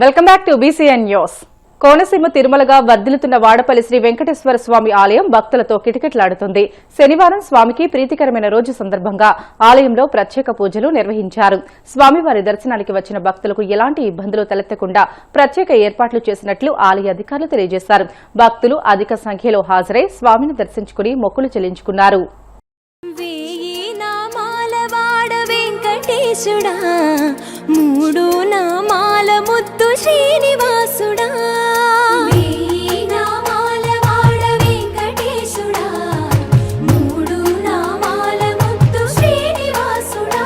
Welcome back to BCN news. Konaseema తిరుమలగా వర్ధిల్లుతున్న వాడపల్లి శ్రీ వెంకటేశ్వర స్వామి ఆలయం భక్తులతో కిటకిటలాడుతుంది. శనివారం స్వామికి ప్రీతికరమైన రోజు సందర్భంగా ఆలయంలో ప్రత్యేక పూజలు నిర్వహించారు. స్వామివారి దర్శనానికి వచ్చిన భక్తులకు ఎలాంటి ఇబ్బందులు తలెత్తకుండా ప్రత్యేక ఏర్పాట్లు చేసినట్లు ఆలయ అధికారులు తెలియజేశారు. భక్తులు అధిక సంఖ్యలో హాజరై స్వామిని దర్శించుకుని మొక్కులు చెల్లించుకున్నారు. మూడు నామాల ముద్దు శ్రీనివాసుడా, వెయ్యి నామాల వాడ వెంకటేశుడా, మూడు నామాల ముద్దు శ్రీనివాసుడా,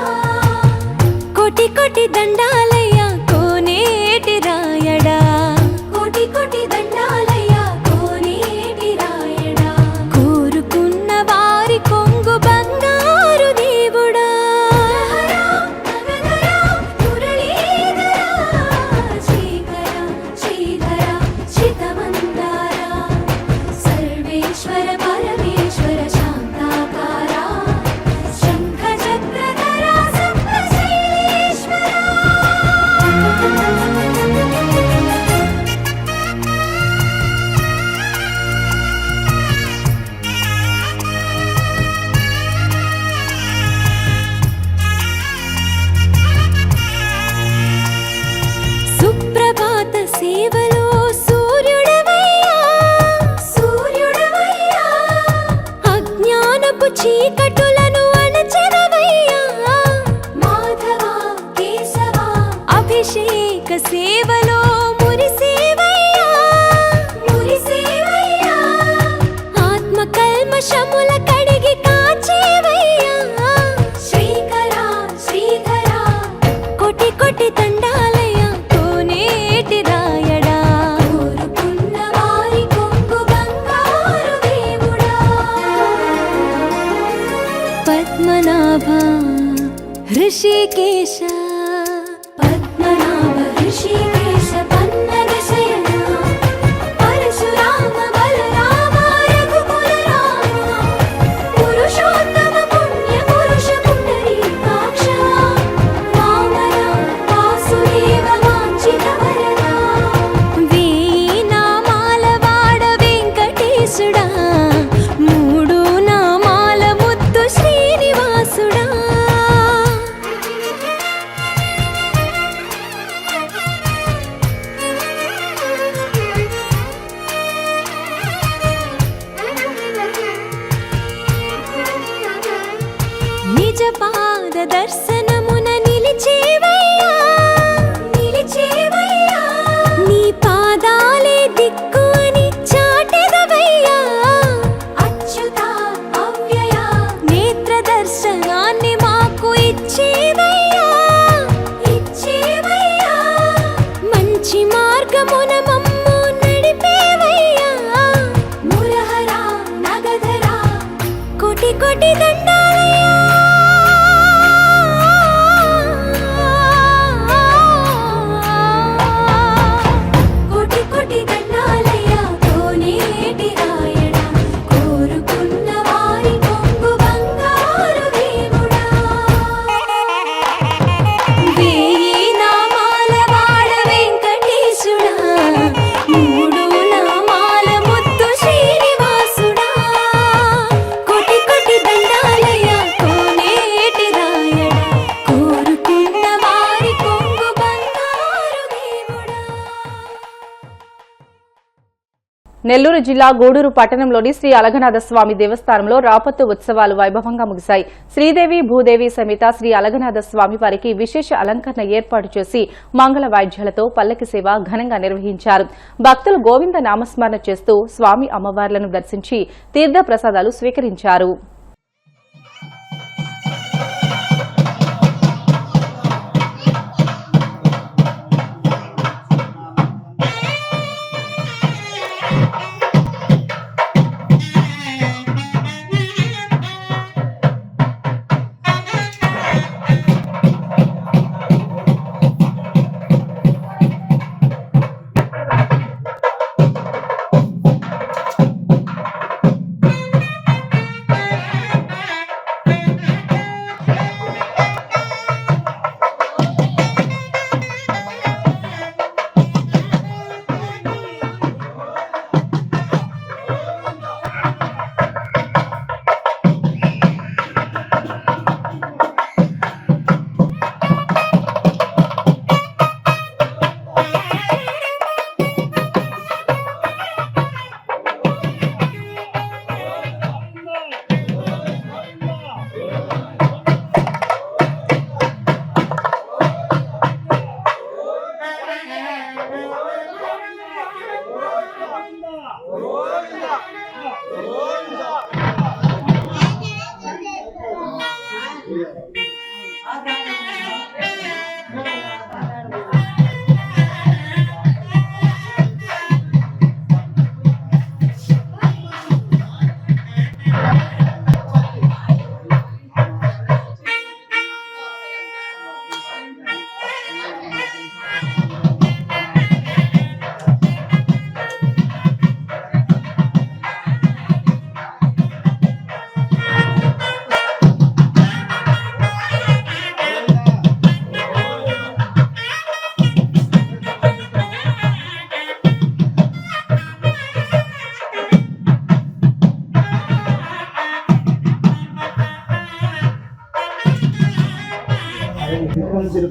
కోటి కోటి దండాలయ్య కోనేటి రాయడా, కోటి కోటి దండాలయ్య కోనేటి రాయడా, కోరుకున్న వారి కొంగు బంగారు దేవుడా, చీకటులను అణచెదవయ్యా, మాధవా కేశవా అభిషేక సేవలో మురిసేవయ్యా, మురిసేవయ్యా, ఆత్మ కల్మషముల కడిగి కాచేవయ్యా, శ్రీకరా శ్రీధరా, కోటి కోటి దండాలయ్య కోనేటి రాయడా, కోరుకున్న వారి కొంగు బంగారు దేవుడా, పద్మనాభ హృషికేశ, పద్మనాభ హృషికేశ పన్నగ శయన, పరశురామ బలరామ రఘుకుల రామ, పురుషోత్తమ పుణ్య పురుష పుండరీకాక్ష, వామన వాసుదేవ వాంఛిత వరద, వెయ్యి నామాల వాడ వెంకటేశుడా, మూడు నామాల ముద్దు శ్రీనివాసుడా, నిజ పాద దర్శనమున నిలిచేవయ్యా, నిలిచేవయ్యా, నీ పాదాలే దిక్కు అని చాటెదవయ్యా, అచ్యుత అవ్యయ నేత్ర దర్శనాన్ని మాకు ఇచ్చేవయ్యా, ఇచ్చేవయ్యా, మంచి మార్గమున మమ్ము నడిపేవయ్యా, మురహరా నగధరా, కోటి కోటి దండాలయ్యా, కోటి కోటి దండాలయ్య కోనేటి రాయడా, కోరుకున్న వారి కొంగు బంగారు దేవుడా, వెయ్యి నామాల వాడ వెంకటేశుడా, మూడు నామాల ముద్దు శ్రీనివాసుడా, కోటి కోటి దండాలయ్య కోనేటి రాయడా, కోరుకున్న వారి కొంగు బంగారు దేవుడా. నెల్లూరు జిల్లా గూడూరు పట్టణంలోని శ్రీ అలగనాథ స్వామి దేవస్థానంలో రాపత్తు ఉత్సవాలు వైభవంగా ముగిశాయి. శ్రీదేవి భూదేవి సమేత శ్రీ అలగనాథ స్వామి వారికి విశేష అలంకరణ ఏర్పాటు చేసి మంగళ వాయిద్యాలతో పల్లకి సేవ ఘనంగా నిర్వహించారు. భక్తులు గోవింద నామస్మరణ చేస్తూ స్వామి అమ్మవార్లను దర్శించి తీర్థ ప్రసాదాలు స్వీకరించారు.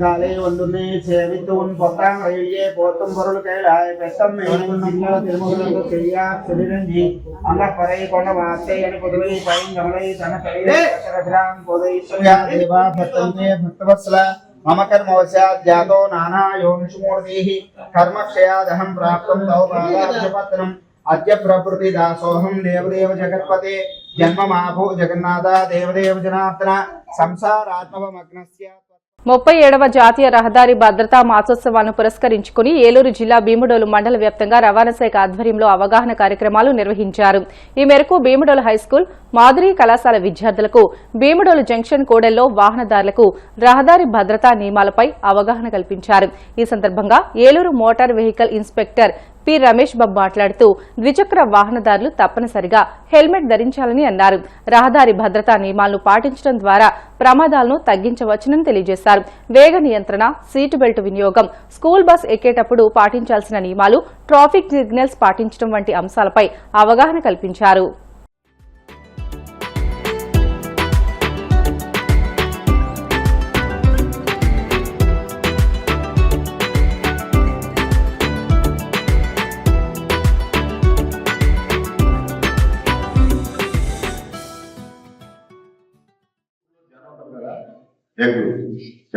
காலை ஒன்றுமே சேவித்து உன் பொத்தாம் ரயிலே போத்தும் பொருள் கைலாய் பெத்தம் மேலும் திருமுகலங்கு செய்யா சிறிரஞ்சி அங்கப்பறை கொண்ட வார்த்தை என பொதுவை பைங்கமலை தன கைராம் பொதை தேவா பத்தந்தே பக்தவத்சல मम कर्मवशाद् नाना योनिषुमूर्तिः कर्मक्षयादहं प्राप्तं तौ बालाभ्यपत्नम् अद्य प्रभृति दासोऽहं देवदेव जगत्पते जन्ममाभो जगन्नाथ देवदेव जनार्दन संसारात्मवमग्नस्य 37వ జాతీయ రహదారి భద్రతా మాసోత్సవాలను పురస్కరించుకుని ఏలూరు జిల్లా భీముడోలు మండల వ్యాప్తంగా రవాణా శాఖ ఆధ్వర్యంలో అవగాహన కార్యక్రమాలు నిర్వహించారు. ఈ మేరకు భీముడోలు హైస్కూల్ మాధురి కళాశాల విద్యార్థులకు భీముడోలు జంక్షన్ కూడల్లో వాహనదారులకు రహదారి భద్రతా నియమాలపై అవగాహన కల్పించారు. ఈ సందర్భంగా Eluru motor vehicle inspector P Ramesh Babu మాట్లాడుతూ ద్విచక్ర వాహనదారులు తప్పనిసరిగా హెల్మెట్ ధరించాలని అన్నారు. రహదారి భద్రతా నియమాలను పాటించడం ద్వారా ప్రమాదాలను తగ్గించవచ్చునని తెలియజేశారు. వేగ నియంత్రణ, సీటు బెల్ట్ వినియోగం, స్కూల్ బస్ ఎక్కేటప్పుడు పాటించాల్సిన నియమాలు, ట్రాఫిక్ సిగ్నల్స్ పాటించడం వంటి అంశాలపై అవగాహన కల్పించారు.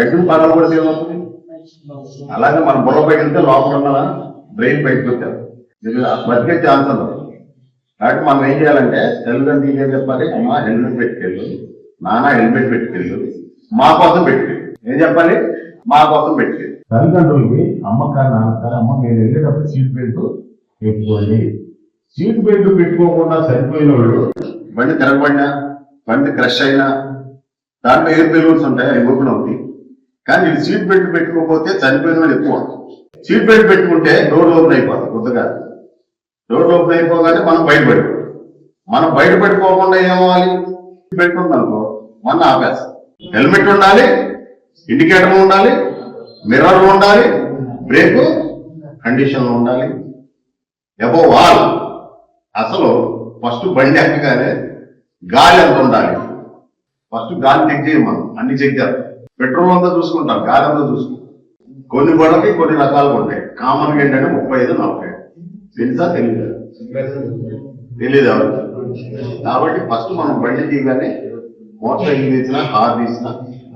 ఎగ్గు పగలు కూడా ఏమవుతుంది, అలాగే మనం బుర్ర పైకి లోపల ఉన్న బ్రెయిన్ బయటకు వచ్చారు, బతికే ఛాన్స్ ఉండదు. కాబట్టి మనం ఏం చేయాలంటే తల్లిదండ్రులు ఏం చెప్పాలి, అమ్మ హెల్మెట్ పెట్టుకెళ్ళు, నాన్న హెల్మెట్ పెట్టుకెళ్ళు, మా కోసం పెట్టుకెళ్ళి. ఏం చెప్పాలి, మా కోసం పెట్టుకెళ్ళి. తల్లిదండ్రులకి అమ్మకారు నాన్నకారు, అమ్మ మీరు వెళ్ళేటప్పుడు సీట్ బెల్ట్ పెట్టుకోండి. సీట్ బెల్ట్ పెట్టుకోకుండా సరిపోయిన వాళ్ళు బండి తిరగబడినా, బండి క్రష్ అయినా దాంట్లో ఎయిర్ బెలూన్స్ ఉంటాయి, అవి ఓపెన్ అవుతాయి. కానీ ఇది సీట్ బెల్ట్ పెట్టుకోకపోతే చనిపోయిన వాళ్ళు ఎక్కువ. సీట్ బెల్ట్ పెట్టుకుంటే డోర్ ఓపెన్ అయిపోతుంది. కొత్తగా డోర్ ఓపెన్ అయిపోగానే మనం బయటపడిపోం. మనం బయటపెట్టుకోకుండా ఏమవ్వాలి, బెల్ట్ ఉందనుకో మన ఆపేస్తాం. హెల్మెట్ ఉండాలి, ఇండికేటర్ ఉండాలి, మిర్రర్ ఉండాలి, బ్రేక్ కండిషన్ ఉండాలి. అబోవ్ ఆల్ అసలు ఫస్ట్ బండి ఎక్కగానే గాలి ఎంత ఉండాలి, ఫస్ట్ గాలి చెక్ చేయం. మనం అన్ని చెక్ చేస్తాం. పెట్రోల్ అంతా చూసుకుంటాం, గాలి అంతా చూసుకుంటాం. కొన్ని గొడవకి కొన్ని రకాలుగా ఉంటాయి. కామన్ గా ఏంటంటే 35-40 తెలుసా, తెలియదు ఎవరు. కాబట్టి ఫస్ట్ మనం బండి తీయగానే మోటార్ సైకిల్ తీసినా, కారు తీసినా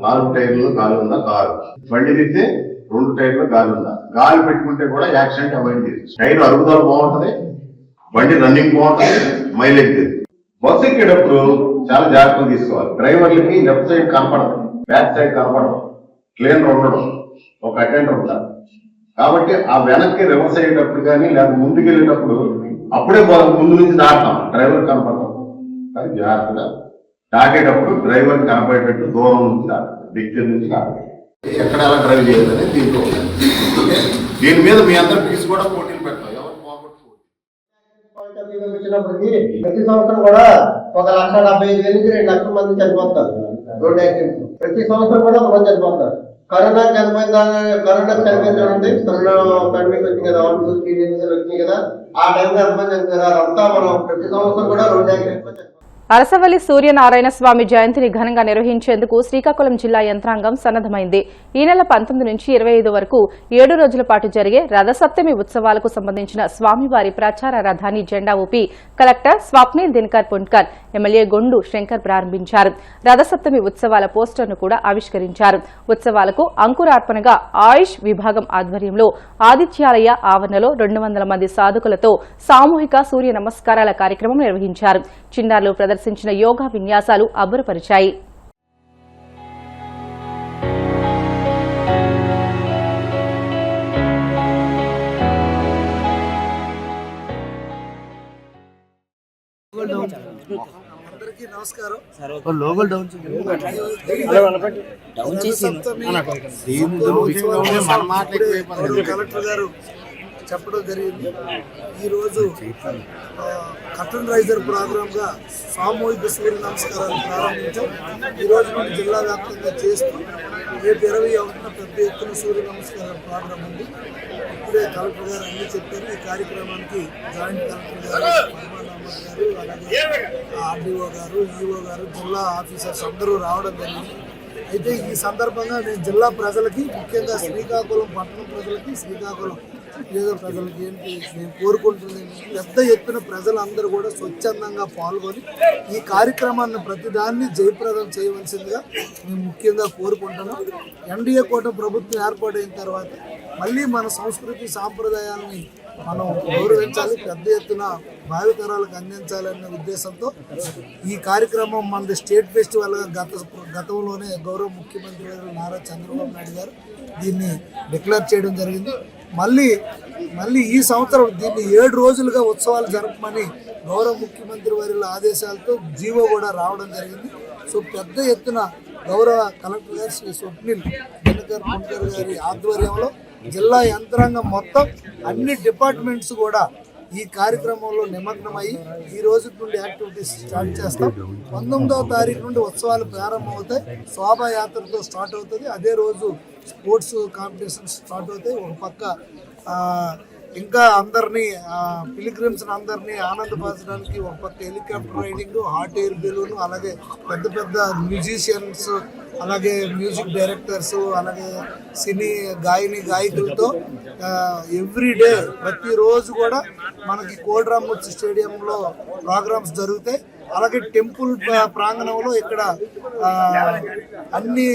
4 టైర్లు గాలి ఉందా, కారు బండి తీస్తే 2 టైర్లు గాలి ఉందా. గాలి పెట్టుకుంటే కూడా యాక్సిడెంట్ అవాయిడ్ చేయొచ్చు. టైర్ అరుగుదల బాగుంటది, బండి రన్నింగ్ బాగుంటది, మైలేజ్. బస్సు ఎక్కేటప్పుడు చాలా జాగ్రత్తగా తీసుకోవాలి. డ్రైవర్లకి లెఫ్ట్ సైడ్ కనపడదు, బ్యాక్ సైడ్ కనపడదు, క్లీనర్ ఉండడం, ఒక అటెండర్ ఉంటారు. కాబట్టి ఆ వెనక్కి రివర్స్ అయ్యేటప్పుడు కానీ లేదా ముందుకు వెళ్ళేటప్పుడు అప్పుడే ముందు నుంచి దాటుతాం, డ్రైవర్ కనపడతాం. కానీ జాగ్రత్తగా దాటేటప్పుడు డ్రైవర్ కనపడేటట్టు దూరం నుంచి దాటాలి, డిక్టర్ నుంచి దాటాలి. ఎక్కడ ఎలా డ్రైవ్ చేయాలని దీంట్లో దీని మీద మీ అందరి ఫీజు కూడా పోటీలు పెడతాం. వచ్చినప్పటికీ ప్రతి సంవత్సరం కూడా 1,75,000 నుంచి 2 లక్షల మంది చనిపోతారు రోడ్ యాక్సిడెంట్స్. ప్రతి సంవత్సరం కూడా 1 మంది చనిపోతారు. కరోనా చనిపోయిన చూడండి, కరోనా పాండమిక్ వచ్చింది కదా, 1, 2, 3 వచ్చింది కదా, ఆ టైంలో ఎంతమంది చనిపోయారు. అంతా మనం ప్రతి సంవత్సరం కూడా రోడ్ యాక్సిడెంట్స్. అరసవల్లి సూర్యనారాయణ స్వామి జయంతిని ఘనంగా నిర్వహించేందుకు శ్రీకాకుళం జిల్లా యంత్రాంగం సన్నద్దమైంది. ఈ నెల 19 నుంచి 25 వరకు 7 రోజుల పాటు జరిగే రథసప్తమి ఉత్సవాలకు సంబంధించిన స్వామివారి ప్రచార రథాన్ని జెండా ఊపి కలెక్టర్ స్వప్నిల్ దినకర్ పుంట్కర్, ఎమ్మెల్యే గొండు శంకర్ ప్రారంభించారు. రథసప్తమి ఉత్సవాల పోస్టర్ను కూడా ఆవిష్కరించారు. ఉత్సవాలకు అంకురార్పణగా ఆయుష్ విభాగం ఆధ్వర్యంలో ఆదిత్యాలయ ఆవరణలో 200 మంది సాధకులతో సామూహిక సూర్య నమస్కారాల కార్యక్రమం నిర్వహించారు. చిన్నారులు ప్రదర్శించిన యోగా విన్యాసాలు అబ్బురపరిచాయి. అందరికీ నమస్కారం. కలెక్టర్ గారు చెప్పడం జరిగింది. ఈరోజు కర్టన్ రైజర్ ప్రోగ్రామ్గా సామూహిక సూర్య నమస్కారాలు ప్రారంభించాం. ఈరోజు నుండి జిల్లా వ్యాప్తంగా చేస్తూ రేపు 21న పెద్ద ఎత్తున సూర్య నమస్కారాల ప్రోగ్రాం ఉంది. ఇప్పుడే కలెక్టర్ గారు అన్నీ చెప్పారు. ఈ కార్యక్రమానికి జాయింట్ కలెక్టర్ గారు, గారు, అలాగే ఆర్డీఓ గారు, ఈఓ గారు, జిల్లా ఆఫీసర్స్ అందరూ రావడం జరిగింది. అయితే ఈ సందర్భంగా నేను జిల్లా ప్రజలకి, ముఖ్యంగా శ్రీకాకుళం పట్టణం ప్రజలకి, శ్రీకాకుళం నియోజక ప్రజలకి ఏంటి నేను కోరుకుంటుంది, పెద్ద ఎత్తున ప్రజలందరూ కూడా స్వచ్ఛందంగా పాల్గొని ఈ కార్యక్రమాన్ని ప్రతిదాన్ని జయప్రదం చేయవలసిందిగా మేము ముఖ్యంగా కోరుకుంటున్నాం. ఎన్డీఏ కూటమి ప్రభుత్వం ఏర్పాటైన తర్వాత మళ్ళీ మన సంస్కృతి సాంప్రదాయాలని మనం గౌరవించాలి, పెద్ద ఎత్తున భావితరాలకు అందించాలనే ఉద్దేశంతో ఈ కార్యక్రమం మనది స్టేట్ ఫెస్టివల్గా గతంలోనే గౌరవ ముఖ్యమంత్రి గారు నారా చంద్రబాబు నాయుడు గారు దీన్ని డిక్లేర్ చేయడం జరిగింది. మళ్ళీ ఈ సంవత్సరం దీన్ని 7 రోజులుగా ఉత్సవాలు జరపమని గౌరవ ముఖ్యమంత్రి వారి ఆదేశాలతో జీవో కూడా రావడం జరిగింది. సో పెద్ద ఎత్తున గౌరవ కలెక్టర్ గారు శ్రీ స్వప్నిల్ దినకర్ పుణ్కర్ గారి ఆధ్వర్యంలో జిల్లా యంత్రాంగం మొత్తం అన్ని డిపార్ట్మెంట్స్ కూడా ఈ కార్యక్రమంలో నిమగ్నమయ్యి ఈ రోజు నుండి యాక్టివిటీస్ స్టార్ట్ చేస్తాం. 19వ తారీఖు నుండి ఉత్సవాలు ప్రారంభమవుతాయి. శోభాయాత్రతో స్టార్ట్ అవుతుంది. అదే రోజు స్పోర్ట్స్ కాంపిటీషన్స్ స్టార్ట్ అవుతాయి. ఒక పక్క ఇంకా అందరినీ పిలిగ్రిమ్స్ అందరినీ ఆనందపరచడానికి ఒక పక్క helicopter riding, hot air balloon, అలాగే పెద్ద పెద్ద మ్యూజిషియన్స్, అలాగే మ్యూజిక్ డైరెక్టర్స్, అలాగే సినీ గాయకులతో ఎవ్రీడే ప్రతిరోజు కూడా మనకి కోడ్రామూర్తి స్టేడియంలో ప్రోగ్రామ్స్ జరుగుతాయి. అలాగే టెంపుల్ ప్రాంగణంలో ఇక్కడ అన్ని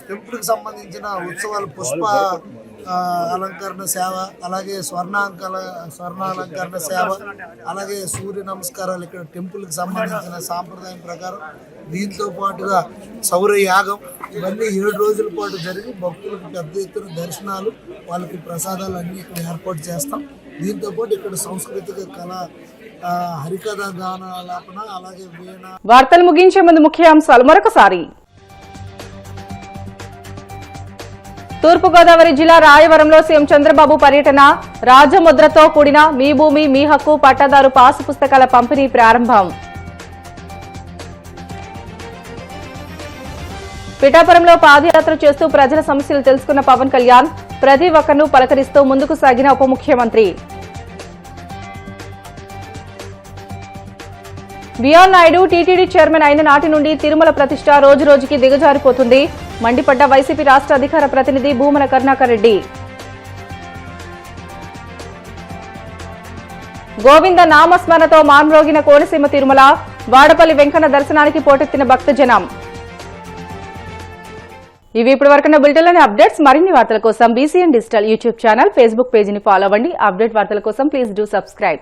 టెంపుల్కి సంబంధించిన ఉత్సవాలు, పుష్ప అలంకరణ సేవ, అలాగే స్వర్ణాలంకరణ సేవ, అలాగే సూర్య నమస్కారాలు ఇక్కడ టెంపుల్కి సంబంధించిన సాంప్రదాయం ప్రకారం, దీంతో పాటుగా సౌర యాగం, ఇవన్నీ 7 రోజుల పాటు జరిగి భక్తులకు పెద్ద ఎత్తున దర్శనాలు, వాళ్ళకి ప్రసాదాలు అన్నీ ఇక్కడ ఏర్పాటు చేస్తాం. దీంతో పాటు ఇక్కడ సాంస్కృతిక కళ, హరికథ గానాలాపన, అలాగే వీణ. వార్తలు ముగించే ముందు ముఖ్యాంశాలు మరొకసారి. తూర్పుగోదావరి జిల్లా రాయవరంలో సీఎం చంద్రబాబు పర్యటన, రాజముద్రతో కూడిన మీ భూమి మీ హక్కు పట్టాదారు పాసు పుస్తకాల పంపిణీ ప్రారంభం. పిఠాపురంలో పాదయాత్ర చేస్తూ ప్రజల సమస్యలు తెలుసుకున్న పవన్ కళ్యాణ్, ప్రతి ఒక్కరినూ పలకరిస్తూ ముందుకు సాగిన ఉప ముఖ్యమంత్రి. బిఆర్ నాయుడు టీటీడీ చైర్మన్ అయిన నాటి నుండి తిరుమల ప్రతిష్ట రోజురోజుకి దిగజారిపోతుంది, మండిపడ్డ వైసీపీ రాష్ట్ర అధికార ప్రతినిధి భూమన కరుణాకర్ రెడ్డి. గోవింద నామస్మరణతో మాన్రోగిన కోనసీమ తిరుమల, వాడపల్లి వెంకన్న దర్శనానికి పోటెత్తిన భక్తజనం. ఇవి ఇప్పటివరకున్న బులెటిన్లోని అప్డేట్స్. మరిన్ని వార్తల కోసం BCN digital YouTube channel, Facebook పేజీని ఫాలో అవ్వండి. అప్డేట్ వార్తల కోసం ప్లీజ్ డూ సబ్స్క్రైబ్.